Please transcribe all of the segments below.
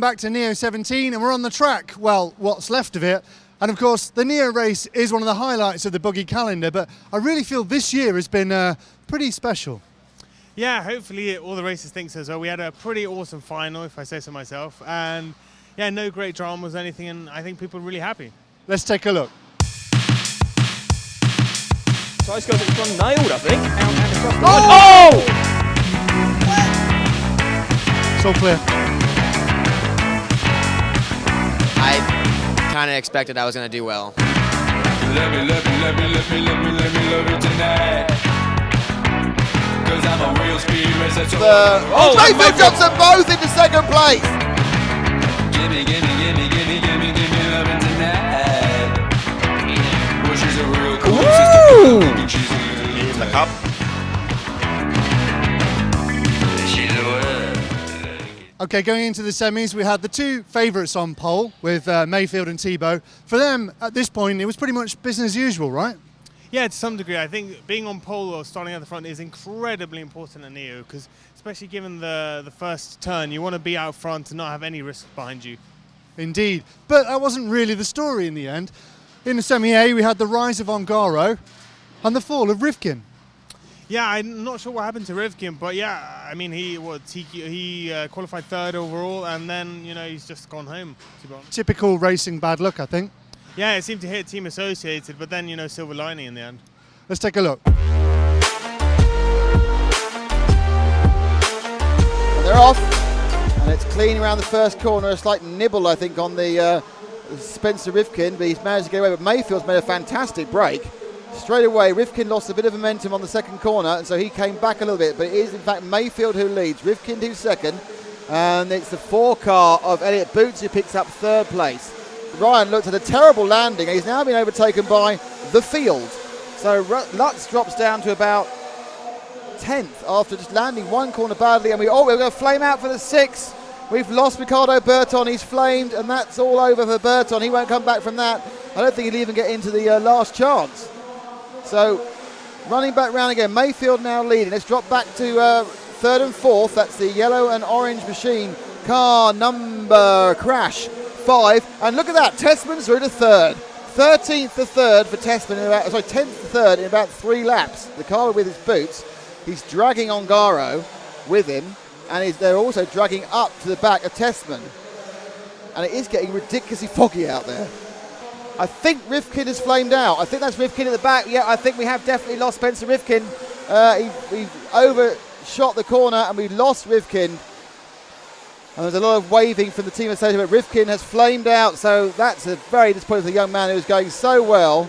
back to Neo 17 and we're on the track, well, what's left of it. And of course, the Neo race is one of the highlights of the buggy calendar, but I really feel this year has been pretty special. Yeah, hopefully all the races think so as well. We had a pretty awesome final, if I say so myself. And yeah, no great dramas or anything, and I think people are really happy. Let's take a look. Size goes, it's one nailed, I think. And across the It's all clear. I kind of expected I was going to do well. Let me love you tonight. 'Cause I'm a real speed racer. Mayfield jumps them both into second place. Gimme loving tonight. Well, she's a real cool sister. She's in the cup. She's a Okay, going into the semis, we had the two favourites on pole with Mayfield and Thibaut. For them, at this point, it was pretty much business as usual, right? Yeah, to some degree. I think being on pole or starting at the front is incredibly important at Neo, because especially given the first turn, you want to be out front and not have any risk behind you. Indeed. But that wasn't really the story in the end. In the Semi-A, we had the rise of Ongaro and the fall of Rivkin. Yeah, I'm not sure what happened to Rivkin, but yeah, I mean, he qualified third overall, and then, you know, he's just gone home, to be honest. Typical racing bad luck, I think. Yeah, it seemed to hit Team Associated, but then, you know, silver lining in the end. Let's take a look. They're off, and it's clean around the first corner. A slight nibble, I think, on the Spencer Rivkin, but he's managed to get away. But Mayfield's made a fantastic break. Straight away, Rivkin lost a bit of momentum on the second corner, and so he came back a little bit. But it is, in fact, Mayfield who leads. Rivkin who's second, and it's the 4 car of Elliott Boots who picks up third place. Ryan looked at a terrible landing, and he's now been overtaken by the field. So Lutz drops down to about 10th after just landing one corner badly, and we're going to flame out for the 6th. We've lost Ricardo Burton. He's flamed, and that's all over for Burton. He won't come back from that. I don't think he'll even get into the last chance. So running back round again, Mayfield now leading. Let's drop back to third and fourth. That's the yellow and orange machine car number crash 5. And look at that, Tessman's through to third. 13th to third for Tessman, 10th to third in about 3 laps. The car with his boots, he's dragging Ongaro with him, and they're also dragging up to the back of Tessman. And it is getting ridiculously foggy out there. I think Rivkin has flamed out. I think that's Rivkin at the back. Yeah, I think we have definitely lost Spencer Rivkin. He overshot the corner and we lost Rivkin. And there's a lot of waving from the team associated, but Rivkin has flamed out. So that's a very disappointing for the young man who was going so well.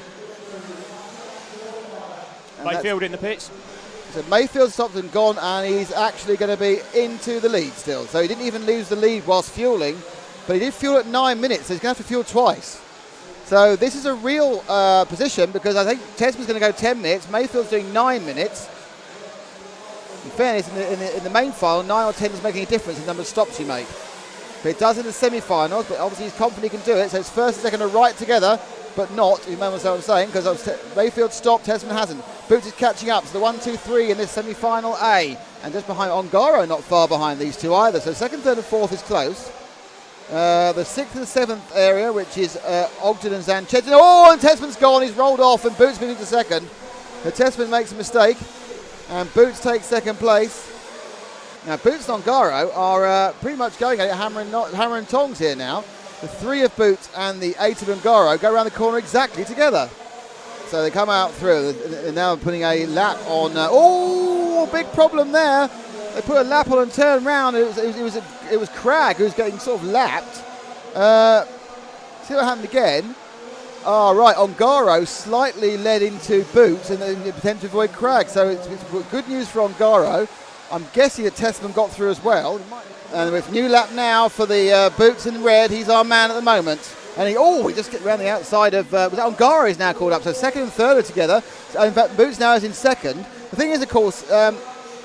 Mayfield in the pits. So Mayfield stopped and gone, and he's actually going to be into the lead still. So he didn't even lose the lead whilst fueling, but he did fuel at 9 minutes, so he's going to have to fuel twice. So this is a real position, because I think Tessman's going to go 10 minutes. Mayfield's doing 9 minutes. In fairness, in the main final, 9 or 10 is making a difference in the number of stops you make. But it does in the semi-finals, but obviously he's confident he can do it. So it's first and second are right together, but not, you remember what I'm saying, because Mayfield stopped, Tessman hasn't. Boots is catching up, so the 1, 2, 3 in this semi-final A. And just behind Ongaro, not far behind these two either. So second, third and fourth is close. The 6th and 7th area, which is Ogden and Zanchetin. Oh, and Tessman's gone. He's rolled off, and Boots moving to second. So Tessman makes a mistake, and Boots takes second place. Now, Boots and Ongaro are pretty much going at it hammer and tongs here now. The 3 of Boots and the 8 of Ongaro go around the corner exactly together. So they come out through. They're now putting a lap on. Big problem there. They put a lap on and turned round. It was Cragg who was getting sort of lapped. See what happened again. Right, Ongaro slightly led into Boots and then attempt to avoid Cragg. So it's good news for Ongaro. I'm guessing that Tessman got through as well. And with new lap now for the Boots in red. He's our man at the moment. And he just gets around the outside of... Ongaro is now called up. So second and third are together. So in fact, Boots now is in second. The thing is, of course...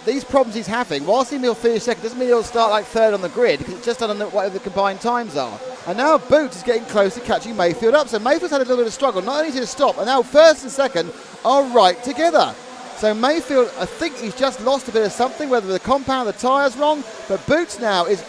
these problems he's having, whilst he will finish second, doesn't mean he'll start like third on the grid, because it's just on whatever the combined times are. And now Boots is getting close to catching Mayfield up. So Mayfield's had a little bit of struggle, not only to stop, and now first and second are right together. So Mayfield, I think he's just lost a bit of something, whether the compound, the tyre's wrong, but Boots now is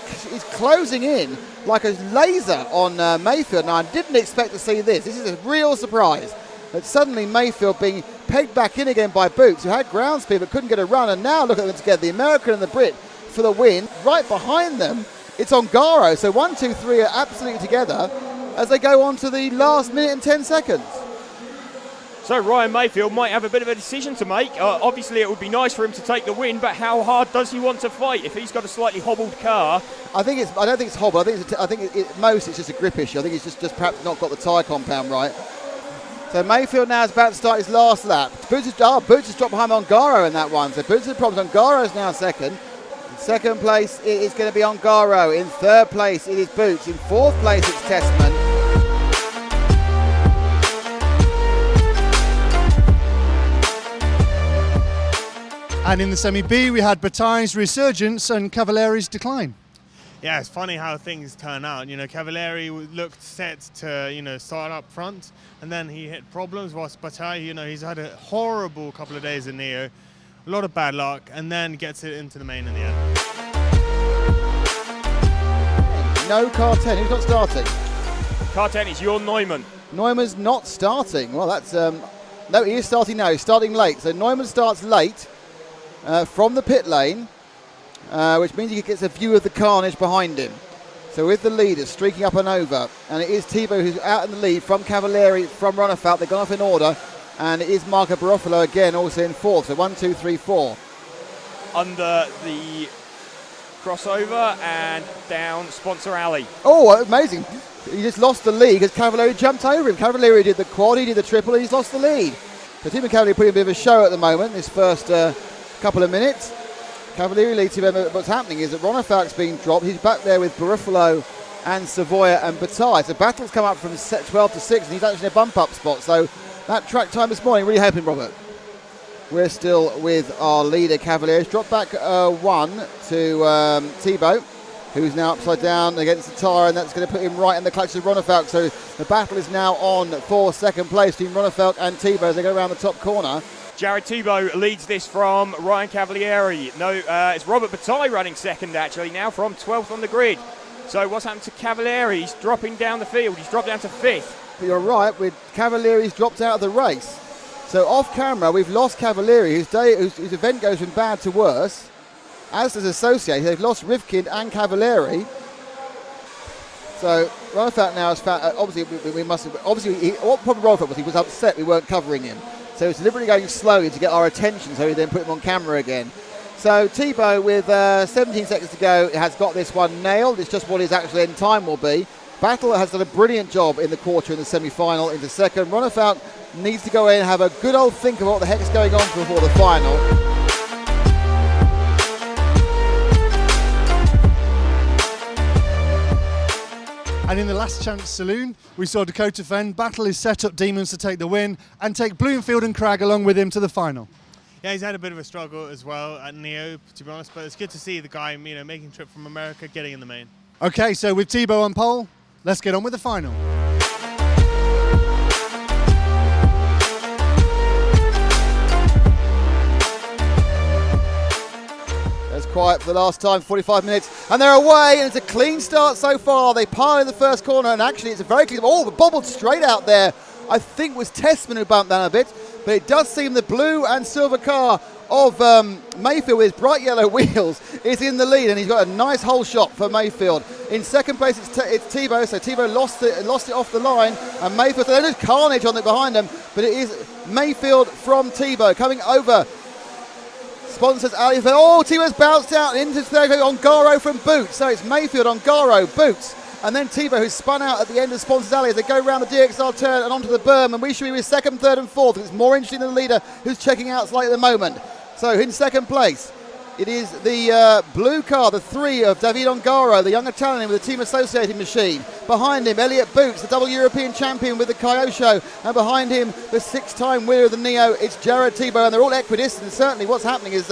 closing in like a laser on Mayfield. Now, I didn't expect to see this. This is a real surprise. But suddenly Mayfield being pegged back in again by Boots, who had ground speed but couldn't get a run. And now look at them together, the American and the Brit for the win. Right behind them, it's Ongaro. So 1, 2, 3 are absolutely together as they go on to the last minute and 10 seconds. So Ryan Mayfield might have a bit of a decision to make. Obviously, it would be nice for him to take the win, but how hard does he want to fight if he's got a slightly hobbled car? I don't think it's hobble. I think at most it's just a grip issue. I think he's just perhaps not got the tyre compound right. So Mayfield now is about to start his last lap. Boots has dropped behind Ongaro in that one. So Boots has problems. Ongaro is now second. In second place it is going to be Ongaro. In third place it is Boots. In fourth place it's Tessman. And in the Semi-B, we had Bataille's resurgence and Cavalleri's decline. Yeah, it's funny how things turn out. You know, Cavalieri looked set to, start up front, and then he hit problems. Whilst Bataille, he's had a horrible couple of days in Neo, a lot of bad luck, and then gets it into the main in the end. No car 10. Who's not starting? Car 10 is your Neumann. Neumann's not starting. Well, that's no, he is starting now. He's starting late. So Neumann starts late from the pit lane. Which means he gets a view of the carnage behind him. So with the leaders streaking up and over, and it is Thibaut who's out in the lead from Cavalieri, from Ronefalk. They've gone off in order, and it is Marco Barofalo again, also in fourth. So 1, 2, 3, 4. Under the crossover and down sponsor alley. Oh, amazing! He just lost the lead because Cavalieri jumped over him. Cavalieri did the quad, he did the triple, and he's lost the lead. So Timo Cavalieri putting a bit of a show at the moment. This first couple of minutes. Cavalieri leads him. What's happening is that Ronefalk's being dropped. He's back there with Barofalo and Savoia and Bataille. So Battle's come up from 12 to 6, and he's actually in a bump up spot. So that track time this morning really helping Robert. We're still with our leader Cavalieri. He's dropped back 1 to Thibaut, who's now upside down against the tyre, and that's going to put him right in the clutches of Ronefalk. So the battle is now on for second place between Ronefalk and Thibaut as they go around the top corner. Jared Thibaut leads this from Ryan Cavalieri. It's Robert Bataille running second actually now from 12th on the grid. So what's happened to Cavalieri? He's dropping down the field. He's dropped down to 5th. But you're right, with Cavalieri's dropped out of the race. So off camera, we've lost Cavalieri, whose event goes from bad to worse. As does Associated, they've lost Rivkind and Cavalieri. So Ronefalk now has found, what problem Ronefalk was, he was upset we weren't covering him. So he's deliberately going slowly to get our attention, so we then put him on camera again. So Thibaut, with 17 seconds to go, has got this one nailed. It's just what his actual end time will be. Battle has done a brilliant job in the quarter in the semi-final into second. Ronefalk needs to go in and have a good old think of what the heck's going on before the final. And in the last chance saloon, we saw Dakota Fenn. Battle is set up Demons to take the win and take Bloomfield and Cragg along with him to the final. Yeah, he's had a bit of a struggle as well at Neo, to be honest, but it's good to see the guy, making a trip from America, getting in the main. Okay, so with Thibaut on pole, let's get on with the final. It's quiet for the last time, 45 minutes, and they're away, and it's a clean start so far. They pile in the first corner, and actually it's a very clean, bobbled straight out there. I think it was Tessman who bumped down a bit, but it does seem the blue and silver car of Mayfield with his bright yellow wheels is in the lead, and he's got a nice hole shot for Mayfield. In second place it's Thibaut, so Thibaut lost it off the line, and Mayfield, so there's carnage on it behind them, but it is Mayfield from Thibaut coming over Sponsors alley. Thibaut's bounced out into third. Ongaro from Boots. So it's Mayfield, Ongaro, Boots, and then Thibaut, who's spun out at the end of Sponsors alley as they go around the DXR turn and onto the berm. And we should be with second, third, and fourth. It's more interesting than the leader, who's checking out slightly at the moment. So in second place, it is the blue car, the 3 of David Ongaro, the young Italian with the Team Associated machine. Behind him, Elliot Boots, the double European champion with the Kyosho. And behind him, the 6-time winner of the Neo, it's Jared Thibaut. And they're all equidistant. Certainly what's happening is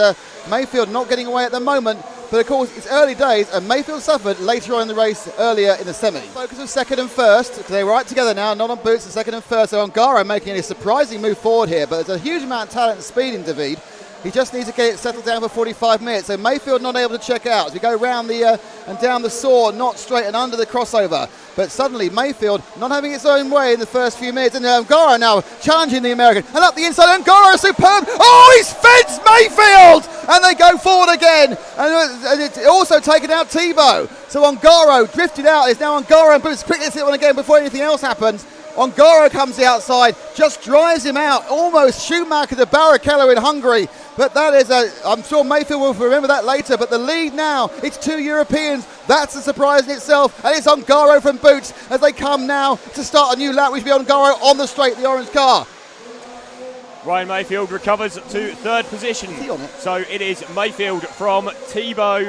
Mayfield not getting away at the moment. But of course, it's early days, and Mayfield suffered later on in the race, earlier in the semi. Focus was second and first. They're right together now, not on Boots, the second and first. So Ongaro making a surprising move forward here. But there's a huge amount of talent and speed in David. He just needs to get it settled down for 45 minutes. So Mayfield not able to check out as we go round the and down the saw, not straight and under the crossover. But suddenly Mayfield not having its own way in the first few minutes. And Ongaro now challenging the American. And up the inside, Ongaro superb. Oh, he's fenced Mayfield! And they go forward again. And it's also taken out Tebow. So Ongaro drifted out. It's now Ongaro and Boots quickly hit one again before anything else happens. Ongaro comes the outside, just drives him out, almost Schumacher to Barrichello in Hungary. But that is I'm sure Mayfield will remember that later. But the lead now, it's 2 Europeans. That's a surprise in itself. And it's Ongaro from Boots as they come now to start a new lap, which will be Ongaro on the straight, the orange car. Ryan Mayfield recovers to third position. Is he on it? So it is Mayfield from Tebow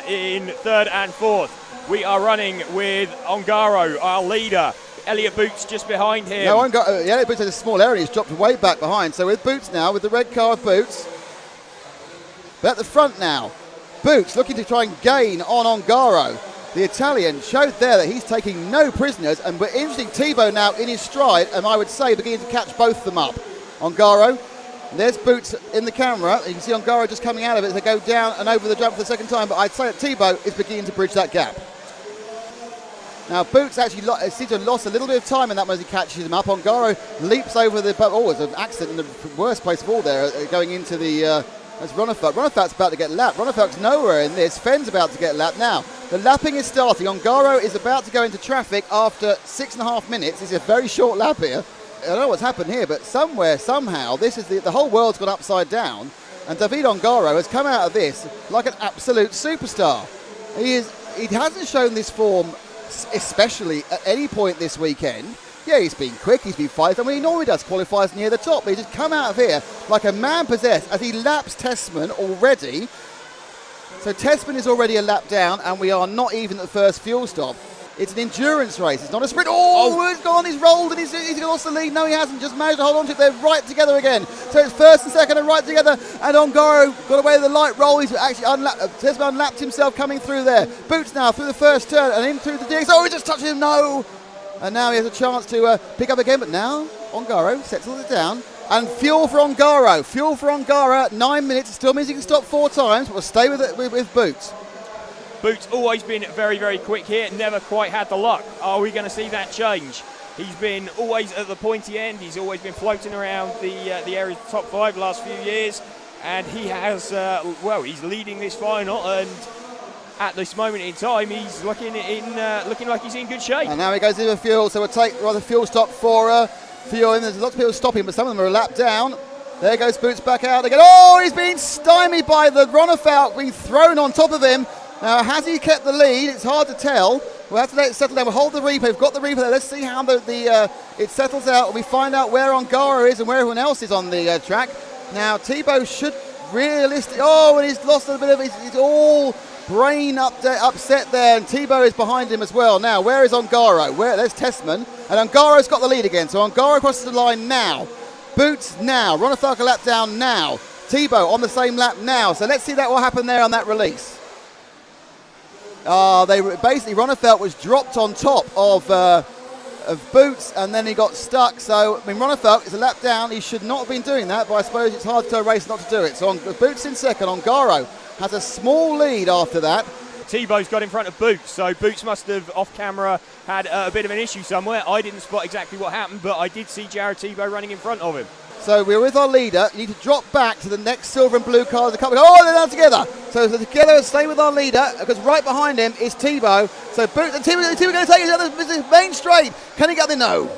in third and fourth. We are running with Ongaro, our leader. Elliot Boots just behind him. No, Elliot Boots has a small error. He's dropped way back behind. So with Boots now, with the red car of Boots. But at the front now, Boots looking to try and gain on Ongaro. The Italian showed there that he's taking no prisoners. And we're interesting Tebow now in his stride, and I would say beginning to catch both of them up. Ongaro, there's Boots in the camera. You can see Ongaro just coming out of it as they go down and over the jump for the second time. But I'd say that Tebow is beginning to bridge that gap. Now Boots actually seems to have lost a little bit of time in that when he catches him up. Ongaro leaps over the... Oh, it's an accident in the worst place of all there, going into the... That's Ronefalk. Ronefalk's about to get lapped. Ronefalk's nowhere in this. Fenn's about to get lapped now. The lapping is starting. Ongaro is about to go into traffic after 6.5 minutes. It's a very short lap here. I don't know what's happened here, but somewhere, somehow, this is the whole world's gone upside down, and David Ongaro has come out of this like an absolute superstar. He hasn't shown this form, especially at any point this weekend. Yeah, he's been quick, he's been fast. I mean, he normally does qualifiers near the top, but he's just come out of here like a man possessed as he laps Tessman already. So Tessman is already a lap down, and we are not even at the first fuel stop. It's an endurance race, it's not a sprint. Oh, he's gone, he's rolled, and he's lost the lead. No, he hasn't, just managed to hold on to it. They're right together again. So it's first and second and right together, and Ongaro got away with the light roll. He's actually Tessman unlapped himself coming through there. Boots now through the first turn and in through the digs. Oh, he just touched him, no! And now he has a chance to pick up again, but now Ongaro settles it down. And fuel for Ongaro. Fuel for Ongaro at 9 minutes. It still means he can stop 4 times, but we'll stay with it with Boots. Boots always been very, very quick here. Never quite had the luck. Are we going to see that change? He's been always at the pointy end. He's always been floating around the area of the top 5 the last few years. And he has, he's leading this final. And at this moment in time, he's looking like he's in good shape. And now he goes into fuel, so we'll take the fuel stop for fuel. And there's lots of people stopping, but some of them are a lap down. There goes Boots back out again. Oh, he's been stymied by the Ronefalk being thrown on top of him. Now, has he kept the lead? It's hard to tell. We'll have to let it settle down. We'll hold the replay. We've got the replay there. Let's see how it settles out. We find out where Ongaro is and where everyone else is on the track. Now, Tebow should realistically... Oh, and he's lost a bit of... He's all brain upset there, and Tebow is behind him as well. Now, where is Ongaro? There's Tessman, and Ongaro's got the lead again. So Ongaro crosses the line now. Boots now. Ronefalk a lap down now. Tebow on the same lap now. So let's see what happened there on that release. Ronefalk was dropped on top of Boots, and then he got stuck. So, I mean, Ronefalk is a lap down. He should not have been doing that, but I suppose it's hard to a race not to do it. So Boots in second. Ongaro has a small lead after that. Tebow's got in front of Boots, so Boots must have, off camera, had a bit of an issue somewhere. I didn't spot exactly what happened, but I did see Jared Tebow running in front of him. So we're with our leader. You need to drop back to the next silver and blue car. Oh, they're down together. So together, stay with our leader, because right behind him is Tebow. So Boots and Tebow going to take his main straight. Can he get the no?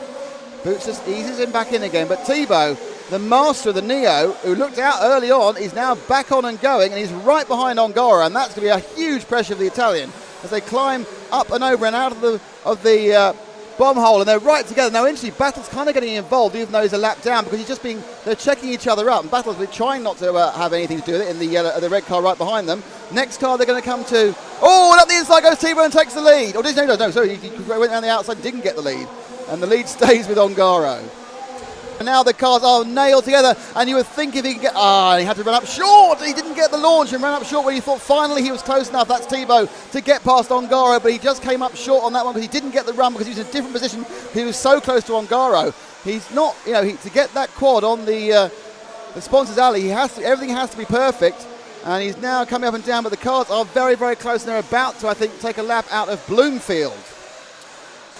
Boots just eases him back in again. But Tebow, the master of the Neo, who looked out early on, is now back on and going, and he's right behind Ongaro, and that's going to be a huge pressure for the Italian as they climb up and over and out of the bomb hole, and they're right together. Now, interestingly, Battle's kind of getting involved, even though he's a lap down, because they're checking each other up, and Battle's been trying not to have anything to do with it in the red car right behind them. Next car they're going to come to. Oh, and up the inside goes Tebow and takes the lead. Oh, no, sorry, he went down the outside and didn't get the lead, and the lead stays with Ongaro. And now the cars are nailed together, and you would think if he could get... he had to run up short. He didn't get the launch and ran up short when you thought finally he was close enough. That's Tebow to get past Ongaro, but he just came up short on that one because he didn't get the run because he was in a different position. He was so close to Ongaro. He's not, to get that quad on the the sponsors alley. Everything has to be perfect, and he's now coming up and down, but the cars are very, very close, and they're about to, I think, take a lap out of Bloomfield.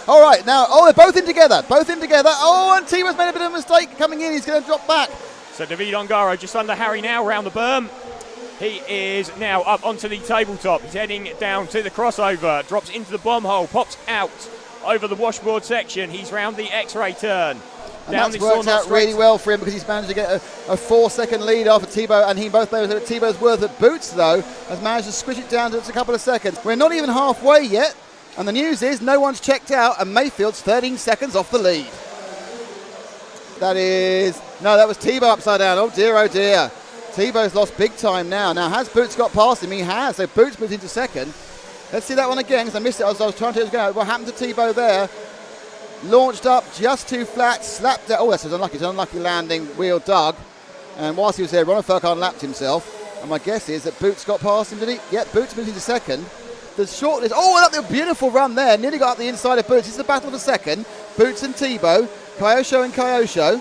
All right, now, they're both in together. Oh, and Tebo's made a bit of a mistake coming in. He's going to drop back. So David Ongaro just under Harry now round the berm. He is now up onto the tabletop. He's heading down to the crossover, drops into the bomb hole, pops out over the washboard section. He's round the X-ray turn. And that's worked out really well for him because he's managed to get a 4-second lead off of Tebo, and he both knows that Tebo's worth at Boots, though, has managed to squish it down to just a couple of seconds. We're not even halfway yet, and the news is no one's checked out, and Mayfield's 13 seconds off the lead. That was Tebo upside down. Oh dear, oh dear. Tebo's lost big time now. Now, has Boots got past him? He has. So Boots moved into second. Let's see that one again, because I missed it as I was trying to go. What happened to Tebo there? Launched up just too flat, slapped it. Oh, that's unlucky. It's an unlucky landing. Wheel dug. And whilst he was there, Ronald Furkan lapped himself. And my guess is that Boots got past him, did he? Yep, Boots moved into second. The shortlist. Oh, that beautiful run there. Nearly got up the inside of Boots. This is the battle of the second. Boots and Tebo. Kyosho and Kyosho.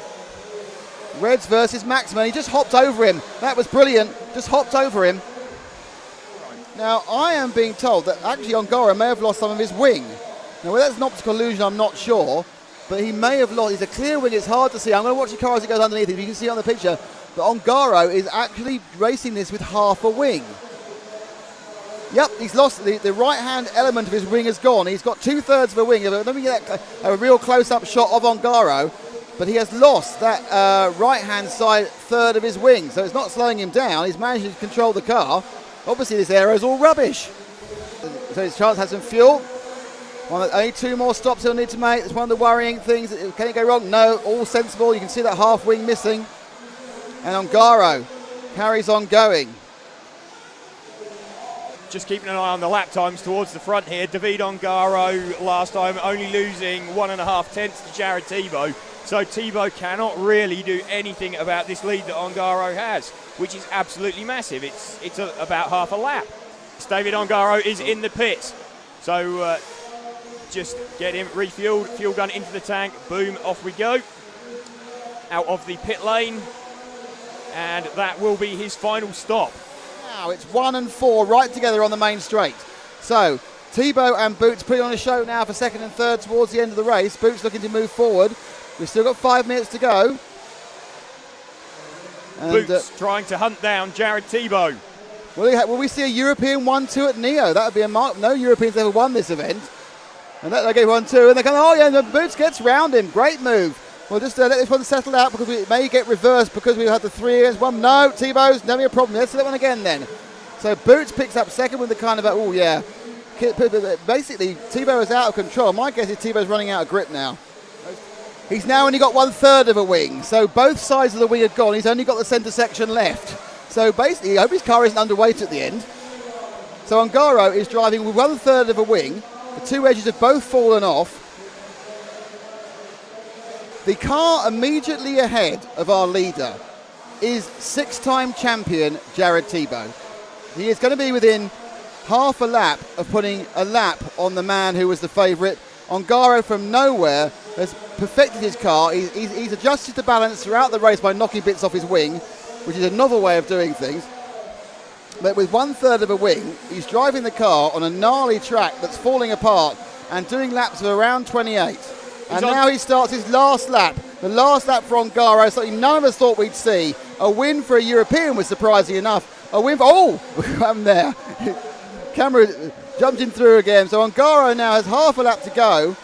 Reds versus Maxman. He just hopped over him. That was brilliant. Just hopped over him. Now, I am being told that actually Ongaro may have lost some of his wing. Now, whether that's an optical illusion, I'm not sure. But he may have lost. He's a clear wing. It's hard to see. I'm going to watch the car as it goes underneath it. You can see on the picture. But Ongaro is actually racing this with half a wing. Yep, he's lost. The right-hand element of his wing has gone. He's got 2/3 of a wing. Let me get a real close-up shot of Ongaro. But he has lost that right-hand side third of his wing. So it's not slowing him down. He's managed to control the car. Obviously, this aero is all rubbish. So his chance has some fuel. Only 2 more stops he'll need to make. It's one of the worrying things. Can it go wrong? No, all sensible. You can see that half wing missing. And Ongaro carries on going. Just keeping an eye on the lap times towards the front here. David Ongaro last time only losing 1.5 tenths to Jared Tebo. So Tebo cannot really do anything about this lead that Ongaro has, which is absolutely massive. It's about half a lap. David Ongaro is in the pits. So just get him refueled, fuel gun into the tank, boom, off we go. Out of the pit lane. And that will be his final stop. Now it's 1 and 4 right together on the main straight. So Tebo and Boots putting on a show now for second and third towards the end of the race. Boots looking to move forward. We've still got 5 minutes to go. And, Boots trying to hunt down Jared Tebo. Will we see a European 1-2 at Neo? That would be a mark. No Europeans ever won this event. And they go 1-2 and they come, oh yeah, and Boots gets round him. Great move. We'll just let this one settle out because it may get reversed because we've had the 3 against 1. No, Tebo's never a problem. Let's do that one again then. So Boots picks up second with the kind of, oh yeah. Basically, Tebo is out of control. My guess is Tebo's running out of grip now. He's now only got 1/3 of a wing. So both sides of the wing are gone. He's only got the centre section left. So basically, I hope his car isn't underweight at the end. So Ongaro is driving with 1/3 of a wing. The 2 edges have both fallen off. The car immediately ahead of our leader is 6-time champion Jared Tebo. He is going to be within half a lap of putting a lap on the man who was the favourite. Ongaro from nowhere has perfected his car. He's adjusted the balance throughout the race by knocking bits off his wing, which is a novel way of doing things. But with 1/3 of a wing, he's driving the car on a gnarly track that's falling apart and doing laps of around 28. And now he starts his last lap. The last lap for Ongaro, something none of us thought we'd see. A win for a European was surprising enough. A win for, oh, I'm there. Camera jumped him through again. So Ongaro now has half a lap to go.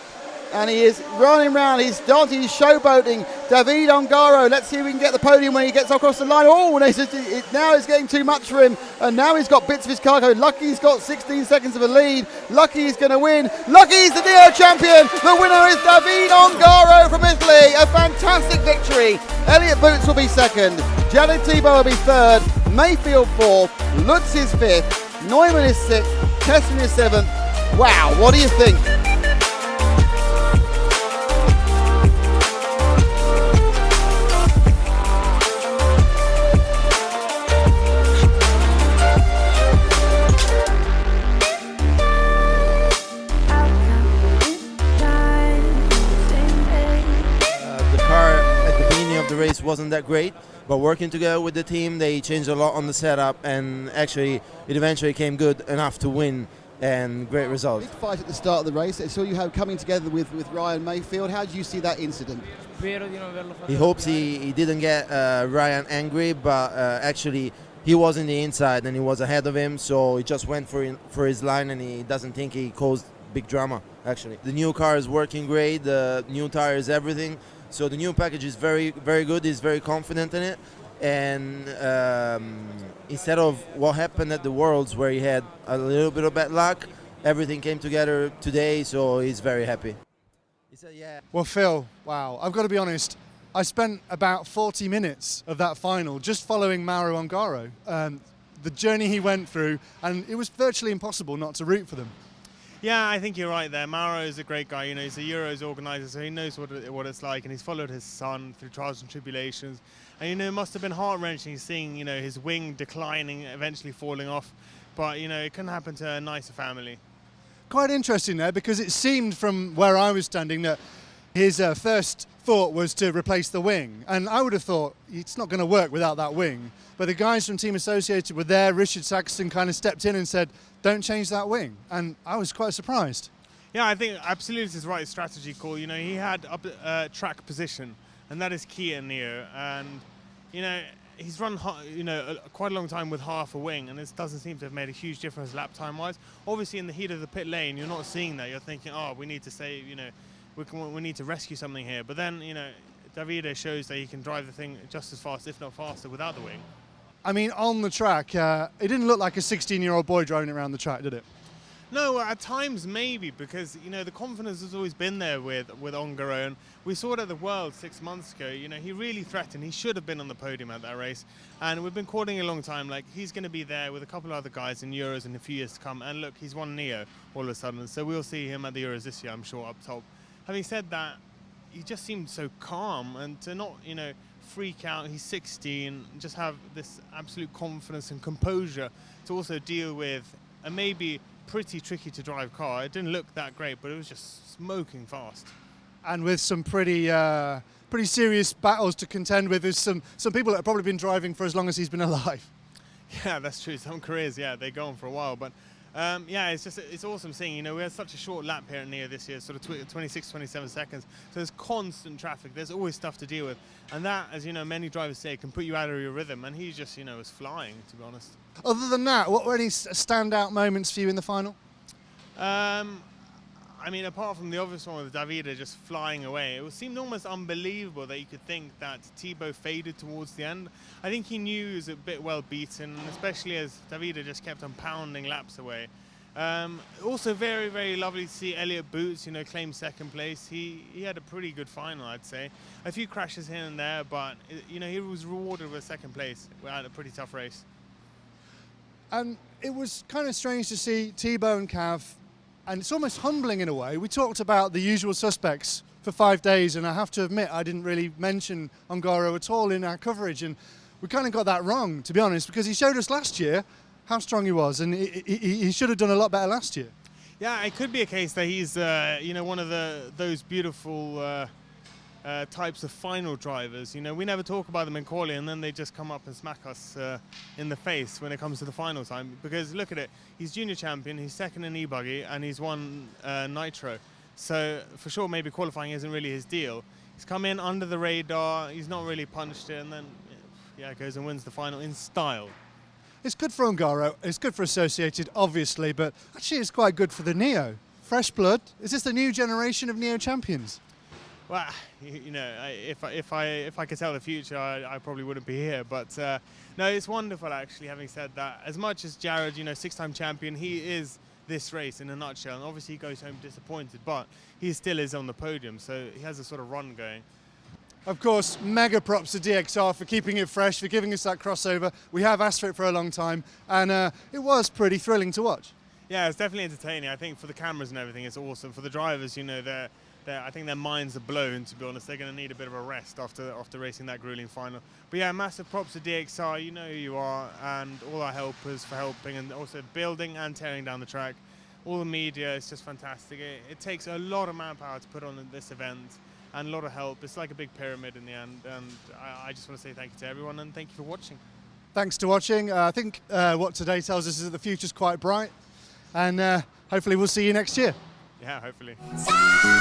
And he is running around, he's dancing, he's showboating. David Ongaro, let's see if we can get the podium when he gets across the line. Oh, now it's getting too much for him. And now he's got bits of his car going. Lucky he's got 16 seconds of a lead. Lucky he's going to win. Lucky he's the Neo champion. The winner is David Ongaro from Italy. A fantastic victory. Elliott Boots will be second. Jared Tebo will be third. Mayfield fourth. Lutz is fifth. Neumann is sixth. Tessin is seventh. Wow, what do you think? The race just wasn't that great. But working together with the team, they changed a lot on the setup, and actually it eventually came good enough to win, and great result. Big fight at the start of the race. I saw you coming together with Ryan Mayfield. How did you see that incident? He hopes he didn't get Ryan angry, but actually he was in the inside and he was ahead of him, so he just went for his line, and he doesn't think he caused big drama. Actually, the new car is working great. The new tires, everything. So the new package is very, very good. He's very confident in it, and instead of what happened at the Worlds where he had a little bit of bad luck, everything came together today. So he's very happy. He said, "Yeah." Well, Phil, wow, I've got to be honest. I spent about 40 minutes of that final just following Mauro Ongaro, the journey he went through, and it was virtually impossible not to root for them. Yeah, I think you're right there. Mauro is a great guy. You know, he's a Euros organizer, so he knows what it's like, and he's followed his son through trials and tribulations. And you know, it must have been heart-wrenching seeing, you know, his wing declining, eventually falling off. But you know, it can happen to a nicer family. Quite interesting there, because it seemed from where I was standing that his first thought was to replace the wing, and I would have thought it's not going to work without that wing. But the guys from Team Associated were there. Richard Saxton kind of stepped in and said, "Don't change that wing," and I was quite surprised. Yeah, I think absolutely it's his right strategy call. You know, he had track position, and that is key in Neo. And you know, he's run quite a long time with half a wing, and this doesn't seem to have made a huge difference lap time wise. Obviously, in the heat of the pit lane, you're not seeing that. You're thinking, "Oh, we need to save, you know, we need to rescue something here." But then, you know, Davide shows that he can drive the thing just as fast, if not faster, without the wing. I mean, on the track, it didn't look like a 16-year-old boy driving it around the track, did it? No, at times maybe, because you know the confidence has always been there with Ongaro, and we saw it at the World 6 months ago. You know, he really threatened. He should have been on the podium at that race, and we've been calling a long time. Like, he's going to be there with a couple of other guys in Euros in a few years to come. And look, he's won Neo all of a sudden, so we'll see him at the Euros this year, I'm sure, up top. Having said that, he just seemed so calm, and to not, you know, freak out. He's 16, just have this absolute confidence and composure to also deal with a maybe pretty tricky to drive car. It didn't look that great, but it was just smoking fast. And with some pretty serious battles to contend with. There's some people that have probably been driving for as long as he's been alive. Yeah, that's true. Some careers, yeah, they go on for a while, but yeah, it's awesome seeing. You know, we had such a short lap here at Neo this year, sort of 26, 27 seconds. So there's constant traffic. There's always stuff to deal with, and that, as you know, many drivers say, can put you out of your rhythm. And he just, you know, was flying, to be honest. Other than that, what were any standout moments for you in the final? I mean, apart from the obvious one with Davide just flying away, it seemed almost unbelievable that you could think that Thibaut faded towards the end. I think he knew he was a bit well beaten, especially as Davide just kept on pounding laps away. Also very, very lovely to see Elliott Boots, you know, claim second place. He had a pretty good final, I'd say. A few crashes here and there, but, you know, he was rewarded with second place at a pretty tough race. And it was kind of strange to see Thibaut and Cav, and it's almost humbling in a way. We talked about the usual suspects for 5 days, and I have to admit I didn't really mention Ongaro at all in our coverage, and we kind of got that wrong, to be honest, because he showed us last year how strong he was, and he should have done a lot better last year. Yeah, it could be a case that he's, you know, one of those beautiful types of final drivers. You know, we never talk about them in quali, and then they just come up and smack us in the face when it comes to the final time. Because look at it, he's junior champion, he's second in e-buggy, and he's won Nitro. So for sure, maybe qualifying isn't really his deal. He's come in under the radar, he's not really punched it, and then yeah, goes and wins the final in style. It's good for Ongaro, it's good for Associated, obviously, but actually it's quite good for the Neo. Fresh blood. Is this the new generation of Neo champions? Well, you know, if I could tell the future, I probably wouldn't be here. But no, it's wonderful, actually, having said that. As much as Jared, you know, 6-time champion, he is this race in a nutshell. And obviously he goes home disappointed, but he still is on the podium. So he has a sort of run going. Of course, mega props to DXR for keeping it fresh, for giving us that crossover. We have asked for it for a long time, and it was pretty thrilling to watch. Yeah, it's definitely entertaining. I think for the cameras and everything, it's awesome. For the drivers, you know, I think their minds are blown, to be honest. They're going to need a bit of a rest after racing that grueling final. But yeah, massive props to DXR. You know who you are, and all our helpers for helping, and also building and tearing down the track. All the media, it's just fantastic. It takes a lot of manpower to put on this event. and a lot of help. It's like a big pyramid in the end, and I just want to say thank you to everyone and thank you for watching. Thanks for watching. I think what today tells us is that the future's quite bright, and hopefully we'll see you next year. Yeah, hopefully. Shine